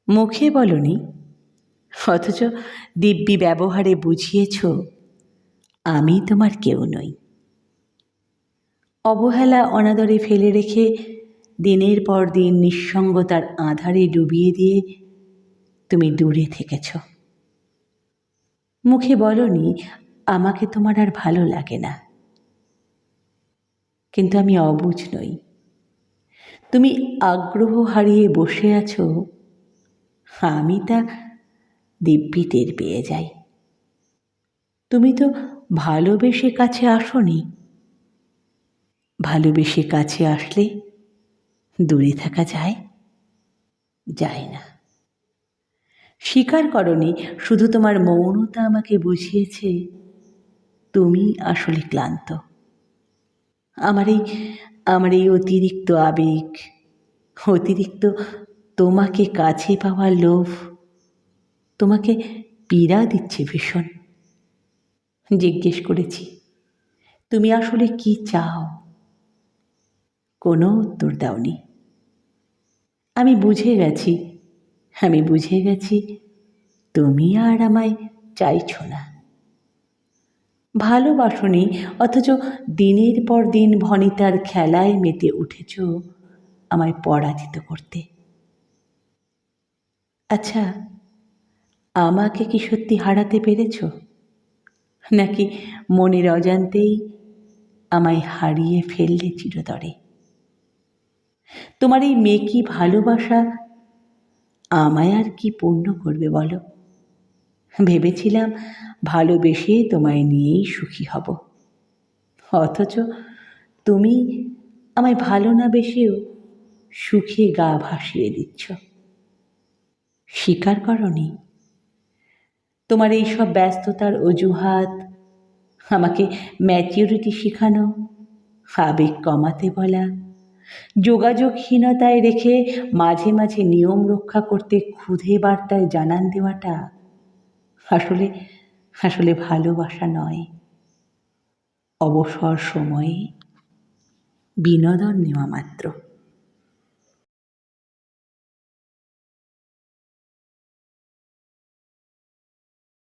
মুখে বলনি, অথচ দিব্যি ব্যবহারে বুঝিয়েছ আমি তোমার কেউ নই। অবহেলা অনাদরে ফেলে রেখে দিনের পর দিন নিঃসঙ্গতার আঁধারে ডুবিয়ে দিয়ে তুমি দূরে থেকেছ। মুখে বলনি আমাকে তোমার আর ভালো লাগে না, কিন্তু আমি অবুঝ নই। তুমি আগ্রহ হারিয়ে বসে আছো, আমি তা দিব্যি টের পেয়ে যাই। তুমি তো ভালোবেসে কাছে আসোনি। ভালোবেসে কাছে আসলে দূরে থাকা যায়? যায় না। স্বীকার করনি, শুধু তোমার মৌনতা আমাকে বুঝিয়েছে তুমি আসলে ক্লান্ত। আমার এই অতিরিক্ত আবেগ, অতিরিক্ত তোমাকে কাছে পাওয়ার লোভ তোমাকে পীড়া দিচ্ছে ভীষণ। জিজ্ঞেস করেছি তুমি আসলে কি চাও, কোনো উত্তর দাওনি। আমি বুঝে গেছি তুমি আর আমায় চাইছো না। ভালোবাসনি, অথচ দিনের পর দিন ভনিতার খেলায় মেতে উঠেছ আমায় পরাজিত করতে। আচ্ছা, আমাকে কি সত্যি হারাতে পেরেছ, নাকি মনের অজান্তেই আমায় হারিয়ে ফেললে চিরতরে? তোমার এই মেকি ভালোবাসা আমায় আর কি পূর্ণ করবে বলো? ভেবেছিলাম ভালোবেসে তোমায় নিয়েই সুখী হব, অথচ তুমি আমায় ভালো না বেসেও সুখে গা ভাসিয়ে দিচ্ছ। স্বীকার করনি তোমার এই সব ব্যস্ততার অজুহাত, আমাকে ম্যাচিউরিটি শেখানো, আবেগ কমাতে বলা, যোগাযোগহীনতায় রেখে মাঝে মাঝে নিয়ম রক্ষা করতে ক্ষুধে বার্তায় জানান দেওয়াটা আসলে ভালোবাসা নয়, অবসর সময়ে বিনোদন নেওয়া মাত্র।